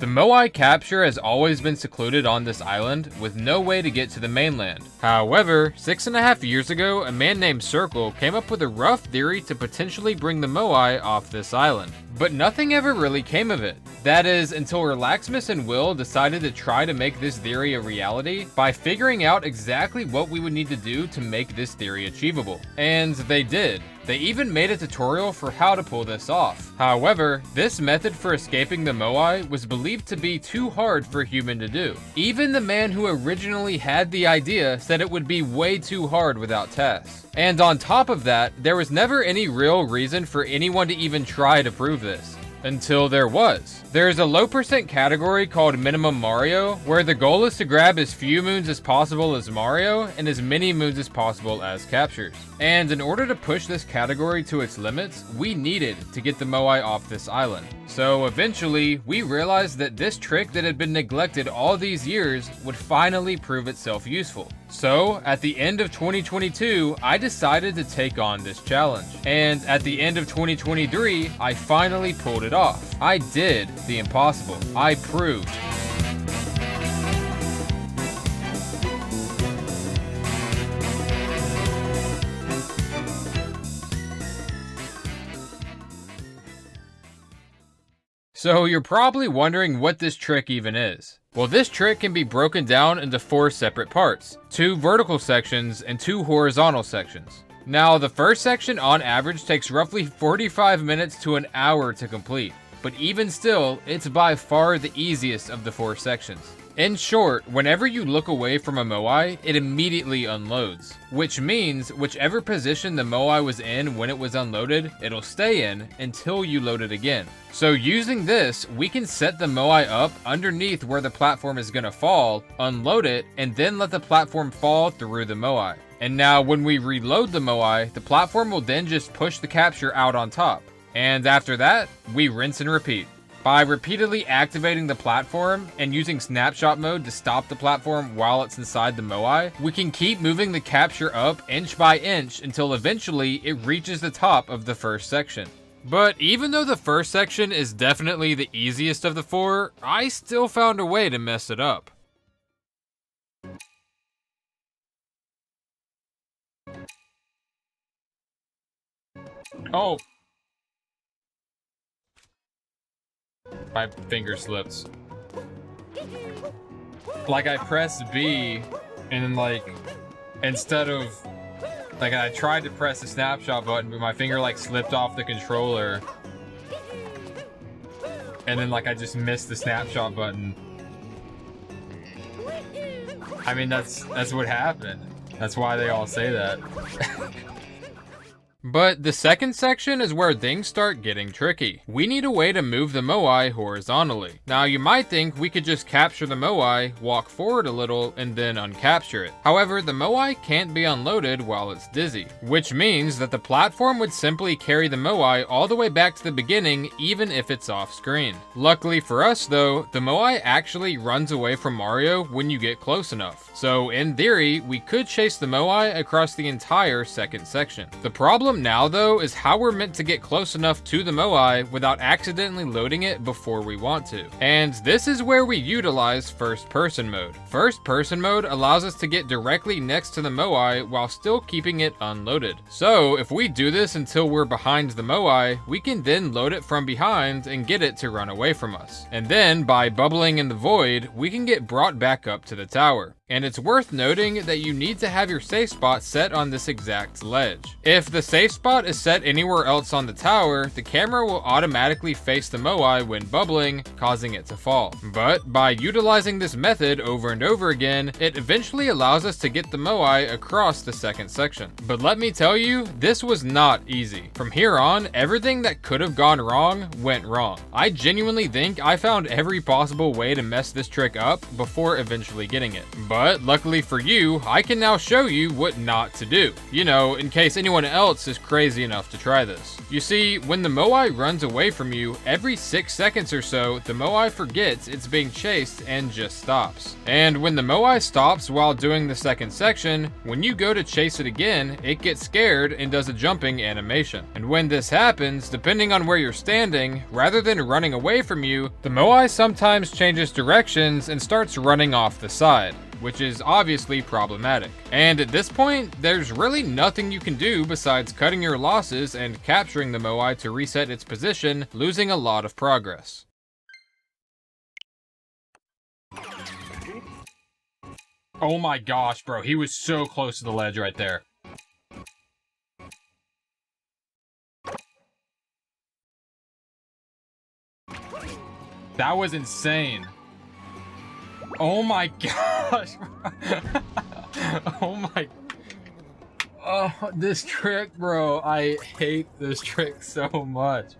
The Moe Eye capture has always been secluded on this island, with no way to get to the mainland. However, 6.5 years ago, a man named Circle came up with a rough theory to potentially bring the Moe Eye off this island. But nothing ever really came of it. That is, until Relaxmus and Will decided to try to make this theory a reality by figuring out exactly what we would need to do to make this theory achievable. And they did. They even made a tutorial for how to pull this off. However, this method for escaping the Moe Eye was believed to be too hard for a human to do. Even the man who originally had the idea said it would be way too hard without tests. And on top of that, there was never any real reason for anyone to even try to prove this. Until there was. There's a low percent category called Minimum Mario, where the goal is to grab as few moons as possible as Mario, and as many moons as possible as captures. And in order to push this category to its limits, we needed to get the Moe Eye off this island. So eventually, we realized that this trick that had been neglected all these years would finally prove itself useful. So, at the end of 2022, I decided to take on this challenge. And at the end of 2023, I finally pulled it off. I did the impossible. I proved. So you're probably wondering what this trick even is. Well, this trick can be broken down into 4 separate parts, 2 vertical sections and 2 horizontal sections. Now, the first section on average takes roughly 45 minutes to an hour to complete, but even still, it's by far the easiest of the 4 sections. In short, whenever you look away from a Moe Eye, it immediately unloads, which means whichever position the Moe Eye was in when it was unloaded, it'll stay in until you load it again. So using this, we can set the Moe Eye up underneath where the platform is going to fall, unload it, and then let the platform fall through the Moe Eye. And now when we reload the Moe Eye, the platform will then just push the capture out on top. And after that, we rinse and repeat. By repeatedly activating the platform and using snapshot mode to stop the platform while it's inside the Moe Eye, we can keep moving the capture up inch by inch until eventually it reaches the top of the first section. But even though the first section is definitely the easiest of the 4, I still found a way to mess it up. Oh. My finger slips. Like I pressed B and then instead of I tried to press the snapshot button, but my finger slipped off the controller. And then I just missed the snapshot button. I mean, that's what happened. That's why they all say that. But the second section is where things start getting tricky. We need a way to move the Moe Eye horizontally. Now you might think we could just capture the Moe Eye, walk forward a little, and then uncapture it. However, the Moe Eye can't be unloaded while it's dizzy, which means that the platform would simply carry the Moe Eye all the way back to the beginning even if it's off screen. Luckily for us though, the Moe Eye actually runs away from Mario when you get close enough. So in theory, we could chase the Moe Eye across the entire second section. The problem now though is how we're meant to get close enough to the Moe Eye without accidentally loading it before we want to. And this is where we utilize first person mode. First person mode allows us to get directly next to the Moe Eye while still keeping it unloaded. So if we do this until we're behind the Moe Eye, we can then load it from behind and get it to run away from us. And then by bubbling in the void, we can get brought back up to the tower. And it's worth noting that you need to have your safe spot set on this exact ledge. If the safe spot is set anywhere else on the tower, the camera will automatically face the Moe Eye when bubbling, causing it to fall. But by utilizing this method over and over again, it eventually allows us to get the Moe Eye across the second section. But let me tell you, this was not easy. From here on, everything that could have gone wrong went wrong. I genuinely think I found every possible way to mess this trick up before eventually getting it. But luckily for you, I can now show you what not to do. You know, in case anyone else is crazy enough to try this. You see, when the Moe Eye runs away from you, every 6 seconds or so, the Moe Eye forgets it's being chased and just stops. And when the Moe Eye stops while doing the second section, when you go to chase it again, it gets scared and does a jumping animation. And when this happens, depending on where you're standing, rather than running away from you, the Moe Eye sometimes changes directions and starts running off the side, which is obviously problematic. And at this point, there's really nothing you can do besides cutting your losses and capturing the Moe Eye to reset its position, losing a lot of progress. Oh my gosh, bro, he was so close to the ledge right there. That was insane. Oh my gosh. Oh my. Oh, this trick, bro. I hate this trick so much.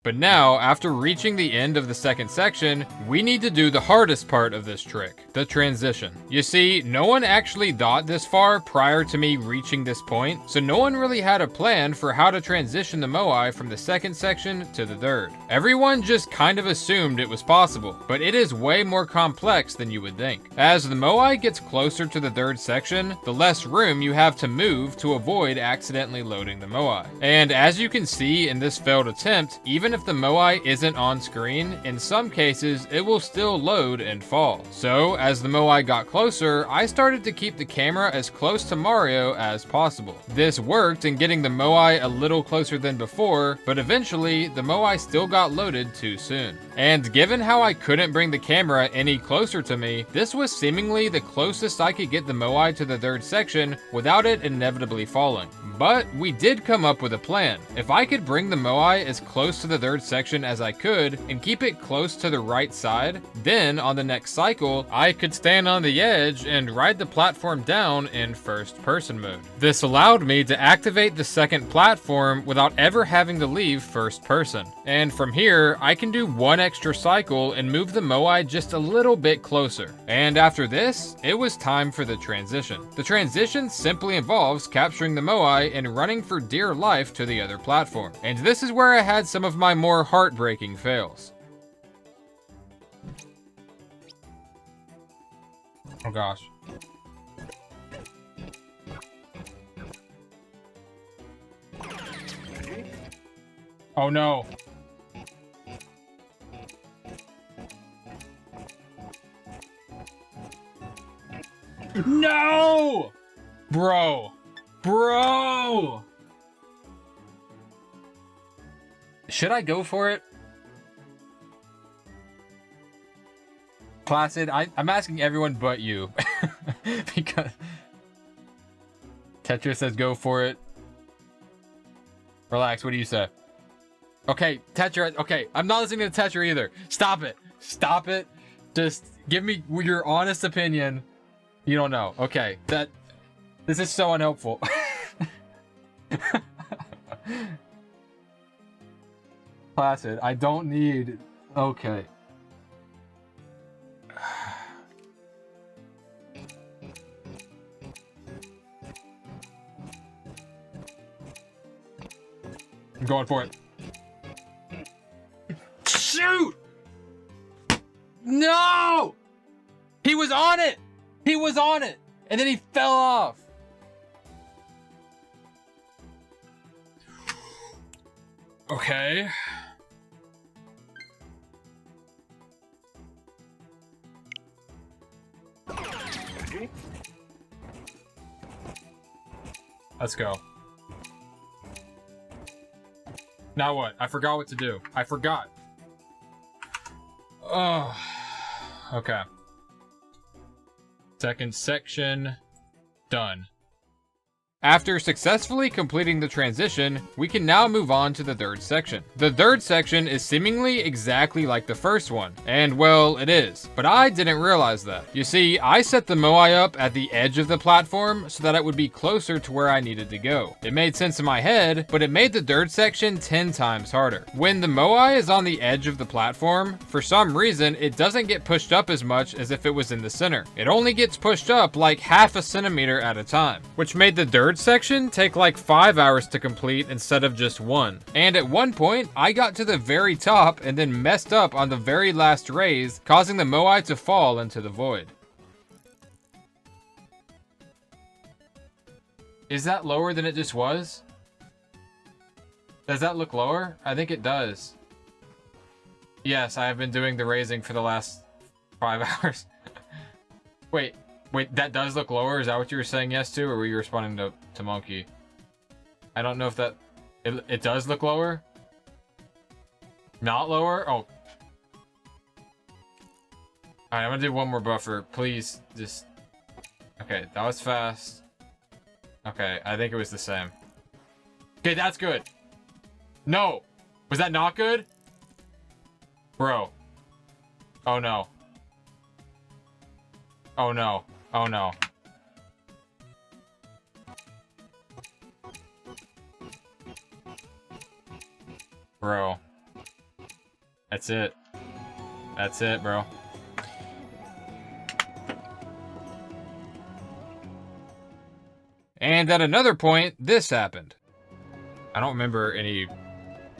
But now, after reaching the end of the second section, we need to do the hardest part of this trick, the transition. You see, no one actually thought this far prior to me reaching this point, so no one really had a plan for how to transition the Moe Eye from the second section to the third. Everyone just kind of assumed it was possible, but it is way more complex than you would think. As the Moe Eye gets closer to the third section, the less room you have to move to avoid accidentally loading the Moe Eye. And as you can see in this failed attempt, even if the Moe Eye isn't on screen, in some cases it will still load and fall. So as the Moe Eye got closer, I started to keep the camera as close to Mario as possible. This worked in getting the Moe Eye a little closer than before, but eventually the Moe Eye still got loaded too soon. And given how I couldn't bring the camera any closer to me, this was seemingly the closest I could get the Moe Eye to the third section without it inevitably falling. But we did come up with a plan. If I could bring the Moe Eye as close to the third section as I could and keep it close to the right side, then on the next cycle, I could stand on the edge and ride the platform down in first person mode. This allowed me to activate the second platform without ever having to leave first person. And from here, I can do one extra cycle and move the Moe Eye just a little bit closer. And after this, it was time for the transition. The transition simply involves capturing the Moe Eye and running for dear life to the other platform. And this is where I had some of my more heartbreaking fails. Oh gosh. Oh no. No! Bro. Bro! Should I go for it? Placid, I'm asking everyone but you. Because Tetra says go for it. Relax, what do you say? Okay, Tetra, okay, I'm not listening to Tetra either. Stop it. Stop it. Just give me your honest opinion. You don't know. Okay, this is so unhelpful. Placid, I don't need... Okay. I'm going for it. Shoot! No! He was on it! He was on it! And then he fell off. Okay. Let's go. Now what? I forgot what to do. I forgot. Oh. Okay. Second section. Done. After successfully completing the transition, we can now move on to the third section. The third section is seemingly exactly like the first one, and well, it is, but I didn't realize that. You see, I set the Moe Eye up at the edge of the platform so that it would be closer to where I needed to go. It made sense in my head, but it made the third section 10 times harder. When the Moe Eye is on the edge of the platform, for some reason, it doesn't get pushed up as much as if it was in the center. It only gets pushed up like half a centimeter at a time, which made the third third section take like 5 hours to complete instead of just 1. And at one point, I got to the very top and then messed up on the very last raise, causing the Moe Eye to fall into the void. Is that lower than it just was? Does that look lower? I think it does. Yes, I have been doing the raising for the last 5 hours. Wait, that does look lower? Is that what you were saying yes to, or were you responding to Monkey? I don't know if that... It does look lower? Not lower? Oh. Alright, I'm gonna do one more buffer. Please, just... Okay, that was fast. Okay, I think it was the same. Okay, that's good. No! Was that not good? Bro. Oh no. Oh no. Oh no. Bro. That's it. That's it, bro. And at another point, this happened. I don't remember any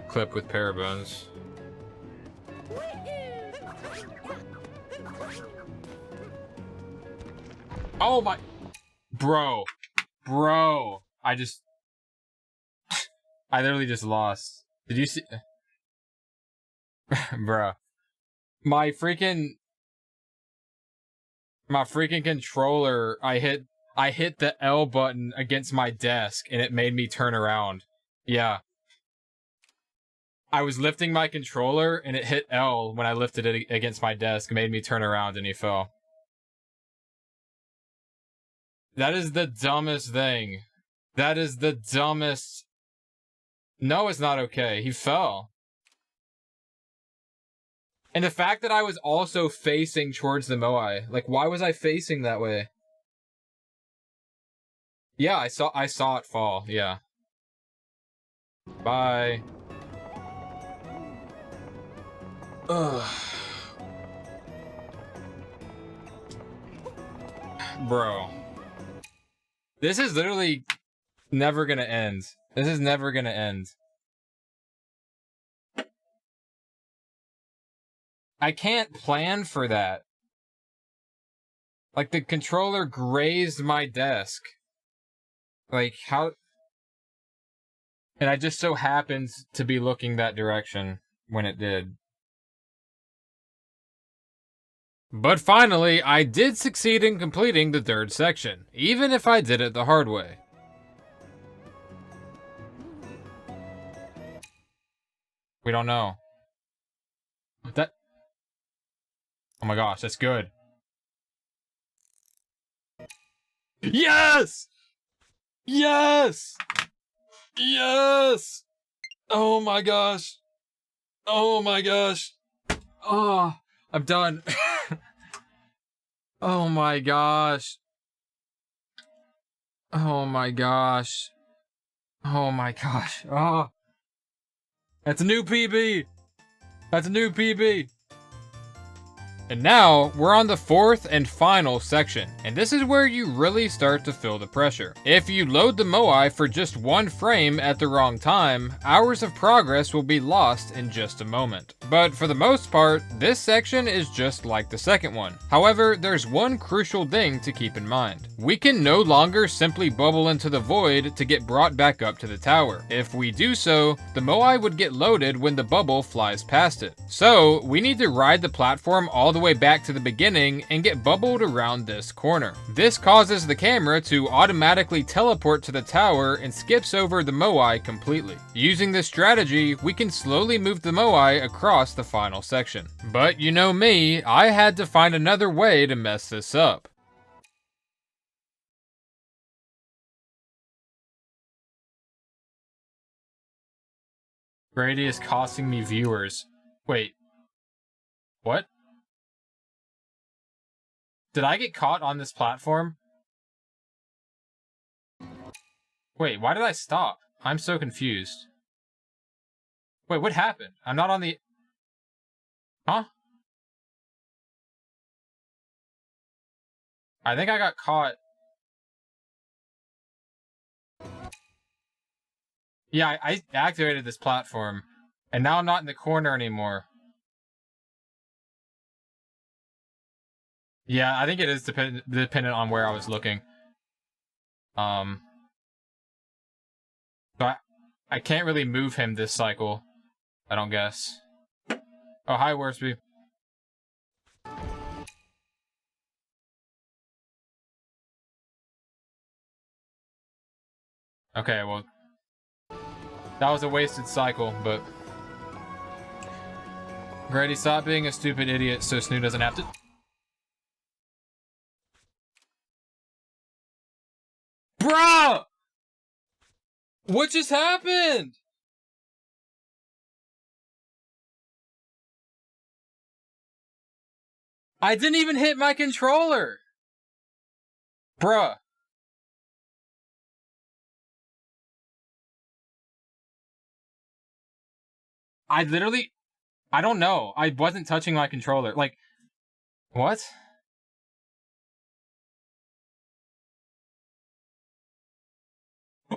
clip with Parabones. Oh my... Bro. Bro. I literally just lost. Did you see... Bruh. My freaking controller, I hit the L button against my desk and it made me turn around. Yeah. I was lifting my controller and it hit L when I lifted it against my desk, made me turn around and he fell. That is the dumbest thing. That is the dumbest... No, it's not okay. He fell. And the fact that I was also facing towards the Moe Eye. Like, why was I facing that way? Yeah, I saw it fall. Yeah. Bye. Ugh. Bro. This is literally never gonna end. This is never gonna end. I can't plan for that. Like, the controller grazed my desk. Like, how... And I just so happened to be looking that direction when it did. But finally, I did succeed in completing the third section, even if I did it the hard way. We don't know. That... Oh my gosh, that's good. Yes! Yes! Yes! Oh my gosh. Oh my gosh. Oh, I'm done. Oh my gosh. Oh my gosh. Oh my gosh. Oh. That's a new PB. That's a new PB. And now, we're on the fourth and final section, and this is where you really start to feel the pressure. If you load the Moe Eye for just one frame at the wrong time, hours of progress will be lost in just a moment. But for the most part, this section is just like the second one. However, there's one crucial thing to keep in mind. We can no longer simply bubble into the void to get brought back up to the tower. If we do so, the Moe Eye would get loaded when the bubble flies past it. So, we need to ride the platform all the way back to the beginning and get bubbled around this corner. This causes the camera to automatically teleport to the tower and skips over the Moe Eye completely. Using this strategy, we can slowly move the Moe Eye across the final section. But you know me, I had to find another way to mess this up. Grady is costing me viewers. Wait. What? Did I get caught on this platform? Wait, why did I stop? I'm so confused. Wait, what happened? I'm not on the... Huh? I think I got caught. Yeah, I activated this platform, and now I'm not in the corner anymore. Yeah, I think it is dependent on where I was looking. But I can't really move him this cycle, I don't guess. Oh, hi, Worsby. Okay, well, that was a wasted cycle, but... Grady, stop being a stupid idiot so Snoo doesn't have to... Bruh! What just happened? I didn't even hit my controller! Bruh. I literally... I don't know. I wasn't touching my controller. Like... What?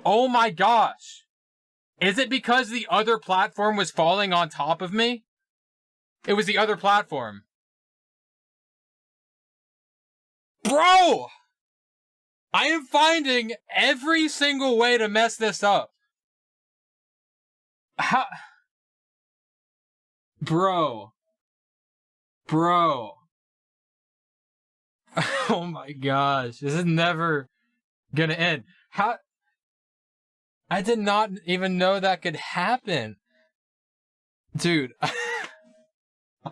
Oh my gosh! Is it because the other platform was falling on top of me? It was the other platform. Bro! I am finding every single way to mess this up. How? Bro. Bro. Oh my gosh. This is never gonna end. How? I did not even know that could happen. Dude.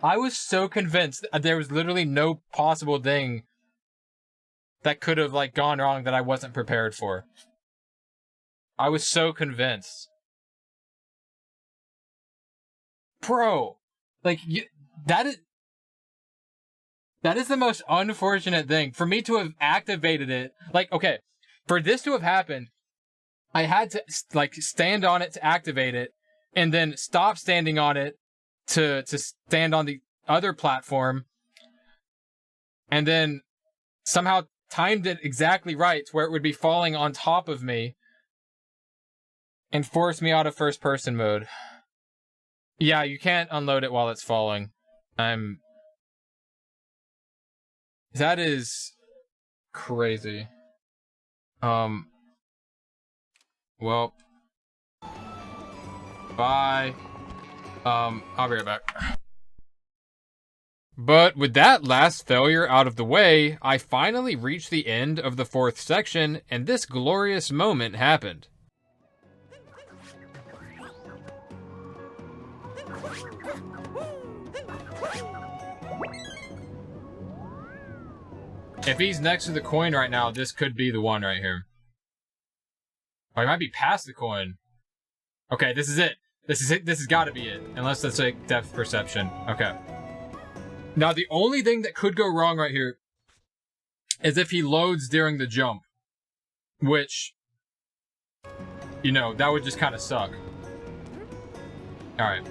I was so convinced there was literally no possible thing that could have, like, gone wrong that I wasn't prepared for. I was so convinced. Bro. Like, that is the most unfortunate thing. For me to have activated it, like, okay, for this to have happened, I had to, like, stand on it to activate it, and then stop standing on it to stand on the other platform, and then somehow timed it exactly right to where it would be falling on top of me and force me out of first person mode. Yeah, you can't unload it while it's falling. That is crazy. Well, bye. I'll be right back. But with that last failure out of the way, I finally reached the end of the 4th section, and this glorious moment happened. If he's next to the coin right now, this could be the one right here. Oh, he might be past the coin. Okay, this is it. This is it. This has got to be it. Unless that's like depth perception. Okay. Now, the only thing that could go wrong right here is if he loads during the jump. Which, you know, that would just kind of suck. Alright.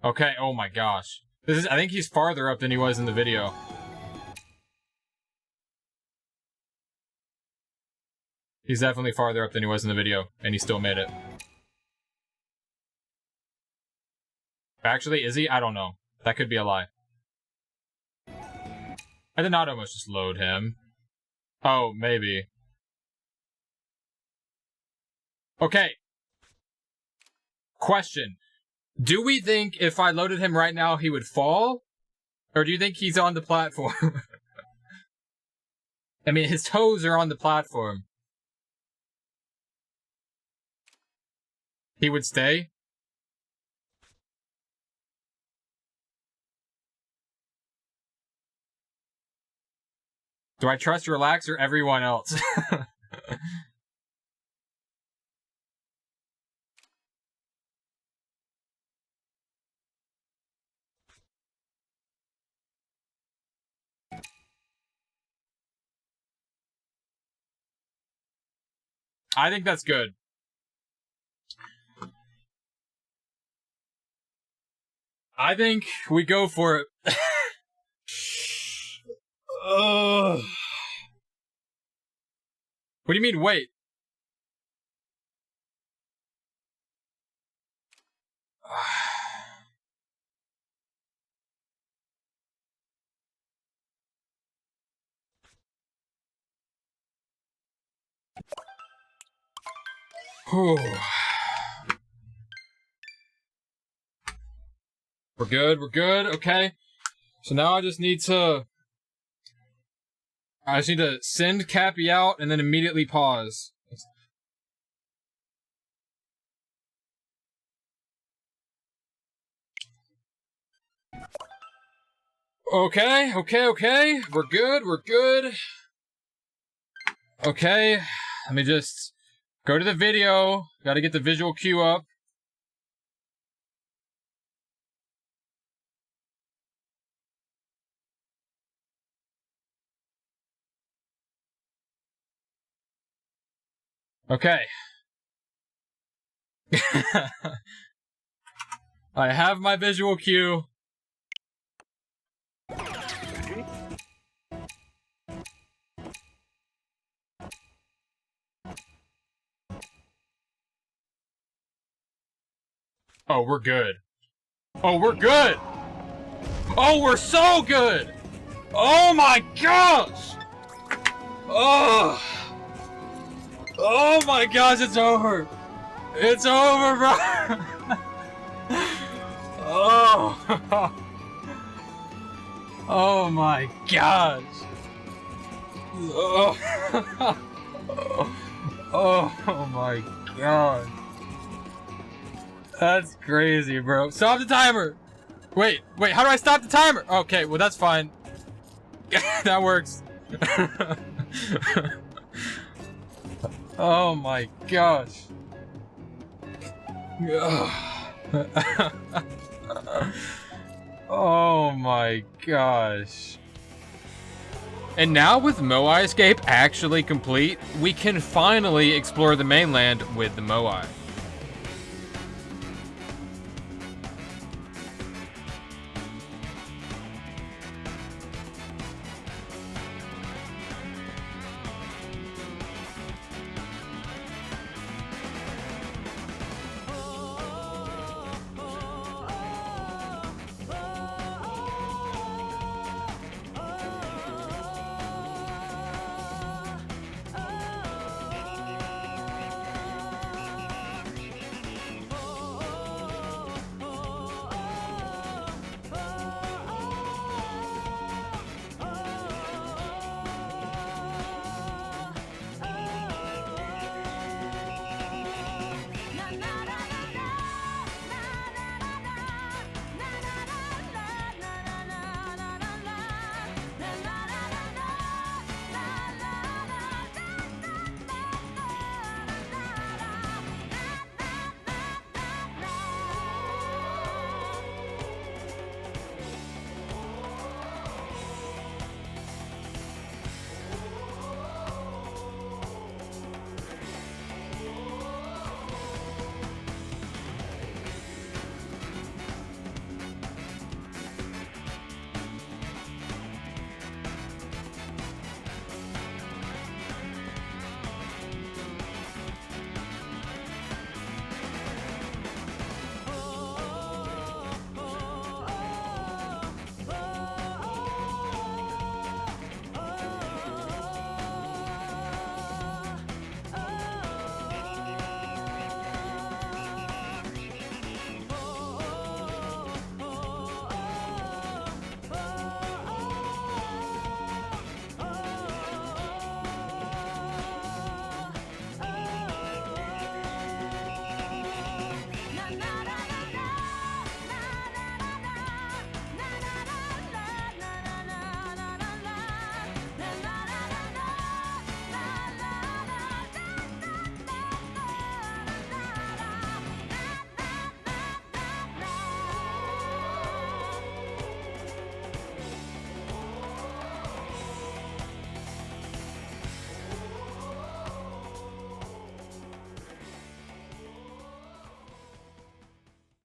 Okay, oh my gosh. I think he's farther up than he was in the video. He's definitely farther up than he was in the video, and he still made it. Actually, is he? I don't know. That could be a lie. I did not almost just load him. Oh, maybe. Okay. Question. Do we think if I loaded him right now, he would fall? Or do you think he's on the platform? I mean, his toes are on the platform. He would stay? Do I trust Relax or everyone else? I think that's good. I think we go for it. Ugh. What do you mean, wait? We're good, okay. So now I just need to send Cappy out and then immediately pause. Okay. We're good. Okay, let me just go to the video. Gotta get the visual cue up. Okay. I have my visual cue. Oh, we're good. Oh, we're good! Oh, we're so good! Oh my gosh! Oh! Oh my gosh, it's over! It's over, bro! Oh! Oh my gosh! Oh! Oh my god! That's crazy, bro. Stop the timer! Wait, how do I stop the timer? Okay, well that's fine. That works. Oh my gosh. Oh my gosh. And now with Moe Eye Escape actually complete, we can finally explore the mainland with the Moe Eye.